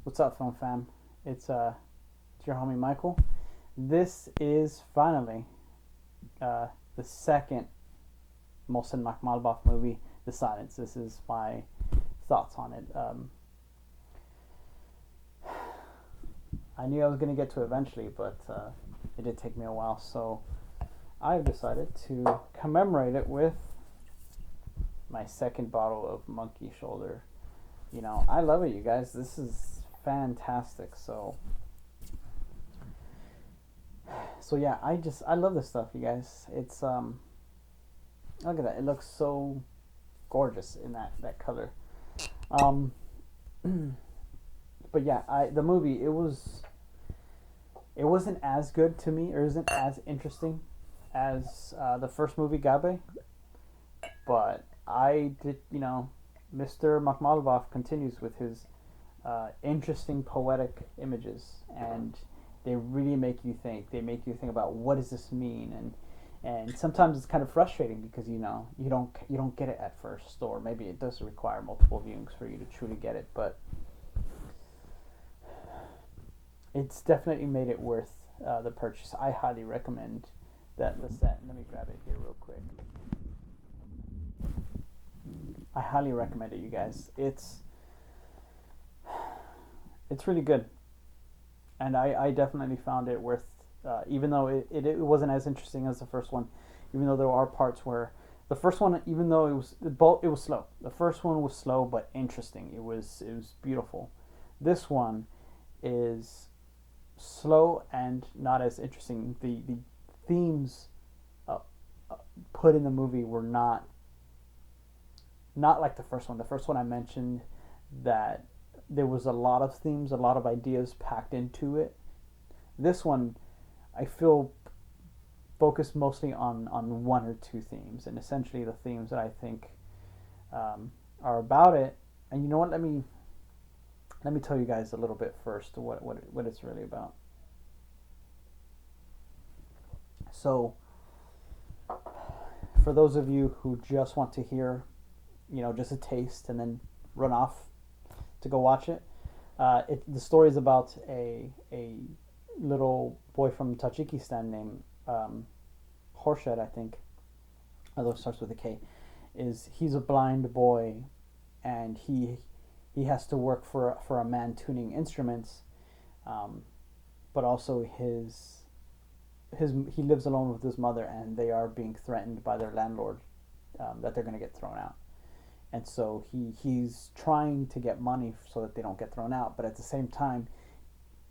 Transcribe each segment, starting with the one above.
What's up, film fam? It's your homie Michael. This is finally uh, the second Mohsen Makhmalbaf movie, The Silence. This is my thoughts on it. I knew I was going to get to it eventually, but it did take me a while, so I've decided to commemorate it with my second bottle of Monkey Shoulder. I love it, you guys. This is fantastic. So yeah, I love this stuff, you guys. It's look at that. It looks so gorgeous in that color. Um, but yeah, I the movie it wasn't as good to me, or isn't as interesting as the first movie Gabe. But I did, Mr. Makhmalbaf continues with his interesting poetic images, and they really make you think. They make you think about what does this mean, and sometimes it's kind of frustrating because you don't get it at first, or maybe it does require multiple viewings for you to truly get it. But it's definitely made it worth the purchase. I highly recommend the set. Let me grab it here real quick. I highly recommend it, you guys. It's really good, and I definitely found it worth. Even though it wasn't as interesting as the first one, even though there are parts where the first one, even though it was slow. The first one was slow but interesting. It was beautiful. This one is slow and not as interesting. The themes uh, uh, put in the movie were not like the first one. The first one I mentioned that there was a lot of themes, a lot of ideas packed into it. This one, I feel, focused mostly on one or two themes, and essentially the themes that I think are about it. And you know what? Let me tell you guys a little bit first what it's really about. So, for those of you who just want to hear, just a taste and then run off to go watch it, the story is about a little boy from Tajikistan named Horshed, I think, although it starts with a K. He's a blind boy, and he has to work for a man tuning instruments, um, but also his he lives alone with his mother, and they are being threatened by their landlord, that they're going to get thrown out. And so he's trying to get money so that they don't get thrown out, but at the same time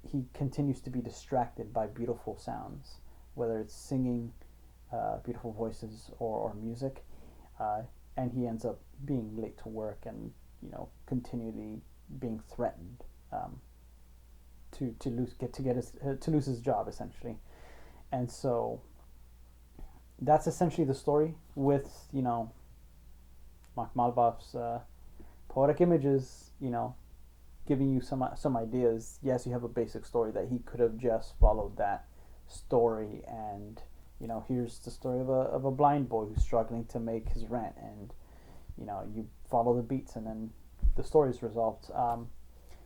he continues to be distracted by beautiful sounds, whether it's singing, beautiful voices, or music, uh, and he ends up being late to work, and continually being threatened, to lose his job, essentially. And so that's essentially the story, with Mark Malbaf's poetic images, giving you some ideas. Yes, you have a basic story that he could have just followed that story, and here's the story of a blind boy who's struggling to make his rent, and you follow the beats, and then the story is resolved.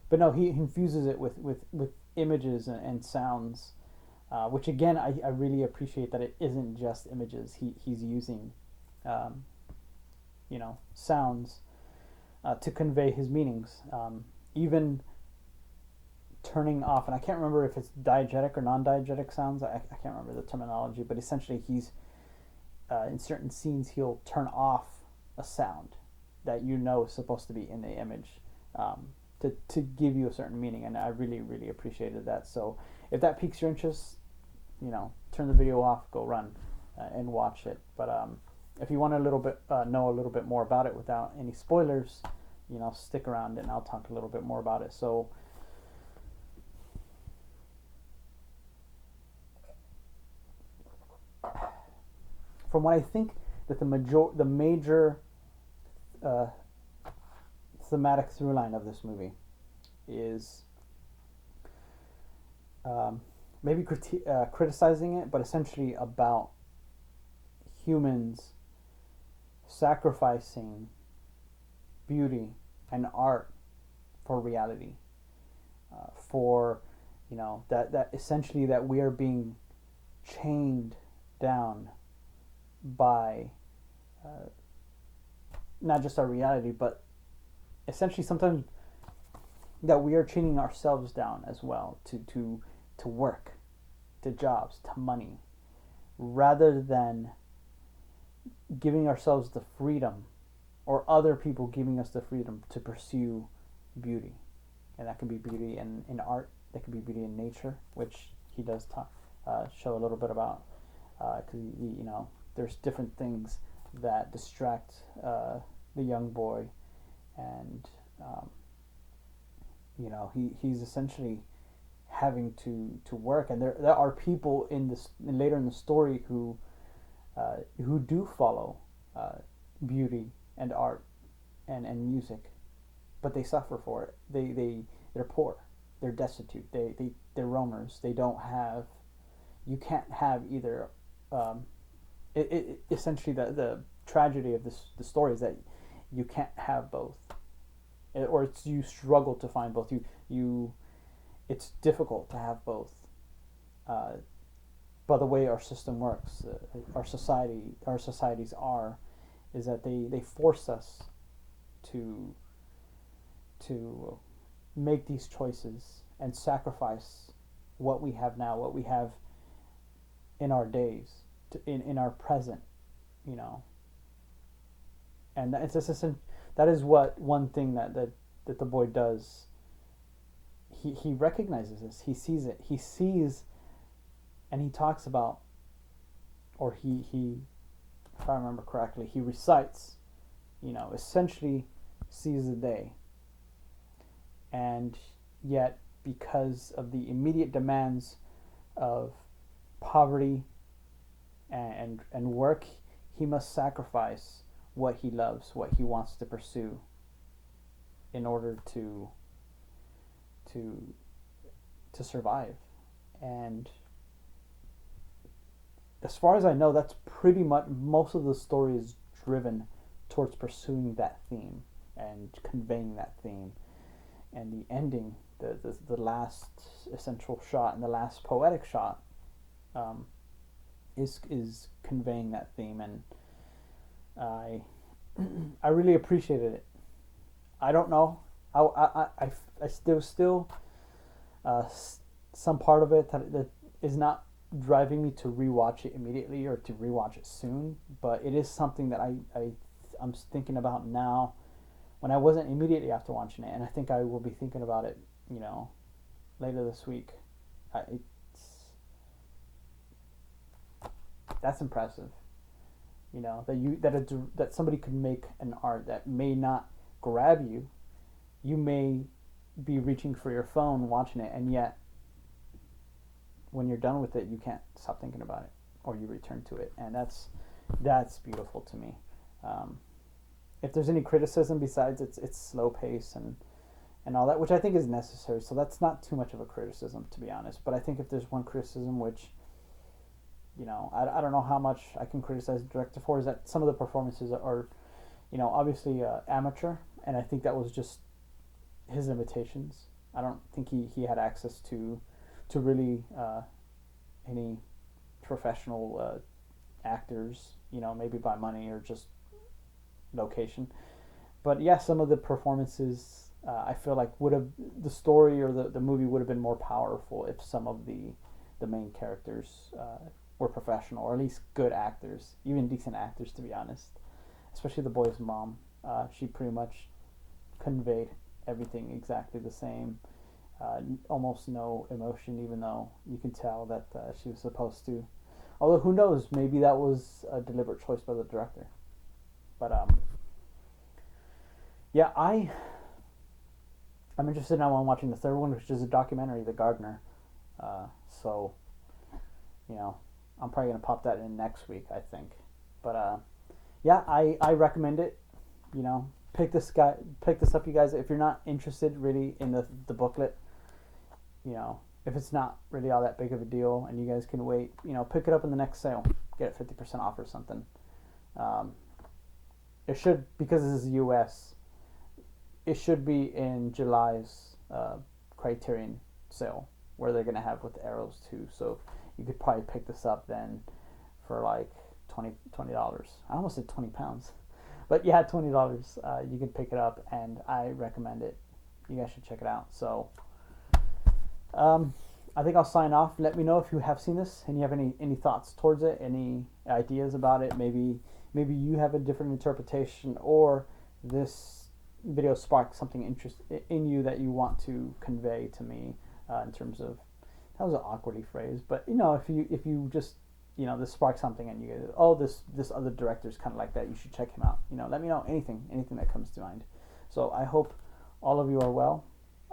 But no, he infuses it with images and sounds, which again I really appreciate that it isn't just images. He's using um, sounds to convey his meanings. Even turning off, and I can't remember if it's diegetic or non-diegetic sounds. I can't remember the terminology, but essentially he's in certain scenes he'll turn off a sound that is supposed to be in the image, to give you a certain meaning, and I really really appreciated that. So if that piques your interest, turn the video off, go run and watch it. But if you want know a little bit more about it without any spoilers, stick around and I'll talk a little bit more about it. So, from what I think that the major uh, thematic through line of this movie is, maybe criticizing it, but essentially about humans sacrificing beauty and art for reality. for, that essentially that we are being chained down by not just our reality, but essentially sometimes that we are chaining ourselves down as well to work, to jobs, to money, rather than giving ourselves the freedom, or other people giving us the freedom to pursue beauty. And that can be beauty in art, that can be beauty in nature, which he does show a little bit about, because there's different things that distract the young boy, and he's essentially having to work, and there are people in this later in the story who do follow beauty and art and music, but they suffer for it. They're poor, they're destitute, they're roamers. They don't have. You can't have either. Essentially the tragedy of the story is that you can't have both, or you struggle to find both. It's difficult to have both. By the way our system works, our societies is that they force us to make these choices and sacrifice what we have now, what we have in our days, in our present, and that is what one thing that the boy does. He recognizes this. He sees it. He sees, and he talks about, or he if I remember correctly, he recites, essentially sees the day. And yet, because of the immediate demands of poverty and work, he must sacrifice what he loves, what he wants to pursue, in order to survive. And as far as I know, that's pretty much most of the story is driven towards pursuing that theme and conveying that theme. And the ending, the last essential shot and the last poetic shot, is conveying that theme, and I really appreciated it. I don't know. I there's still some part of it that is not driving me to rewatch it immediately or to rewatch it soon, but it is something that I'm thinking about now, when I wasn't immediately after watching it, and I think I will be thinking about it, later this week. That's impressive. That somebody could make an art that may not grab you. You may be reaching for your phone watching it, and yet when you're done with it, you can't stop thinking about it, or you return to it, and that's beautiful to me. If there's any criticism besides its slow pace and all that, which I think is necessary, so that's not too much of a criticism, to be honest. But I think if there's one criticism, which I don't know how much I can criticize the director for, is that some of the performances are obviously amateur, and I think that was just his limitations. I don't think he had access to really any professional actors, maybe by money or just location. But yeah, some of the performances, I feel like the story or the movie would have been more powerful if some of the main characters were professional, or at least good actors, even decent actors, to be honest. Especially the boy's mom. She pretty much conveyed everything exactly the same. Almost no emotion, even though you can tell that she was supposed to. Although, who knows, maybe that was a deliberate choice by the director. But yeah, I'm interested now in watching the third one, which is a documentary, The Gardener. So, I'm probably gonna pop that in next week, I think. But yeah, I recommend it. Pick this up, you guys. If you're not interested really in the booklet, if it's not really all that big of a deal, and you guys can wait, pick it up in the next sale, get it 50% off or something. It should, because this is U.S., it should be in July's Criterion sale where they're gonna have with arrows too. So you could probably pick this up then for like $20. I almost said £20, but yeah, $20. You can pick it up, and I recommend it. You guys should check it out. So I think I'll sign off. Let me know if you have seen this and you have any thoughts towards it, any ideas about it. Maybe you have a different interpretation, or this video sparked something in you that you want to convey to me in terms of, that was an awkwardly phrased, but if you just this sparks something and you go, oh, this other director's kind of like that, you should check him out. Let me know anything that comes to mind. So I hope all of you are well.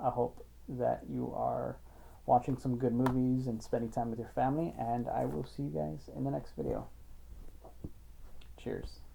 I hope that you are watching some good movies and spending time with your family, and I will see you guys in the next video. Cheers.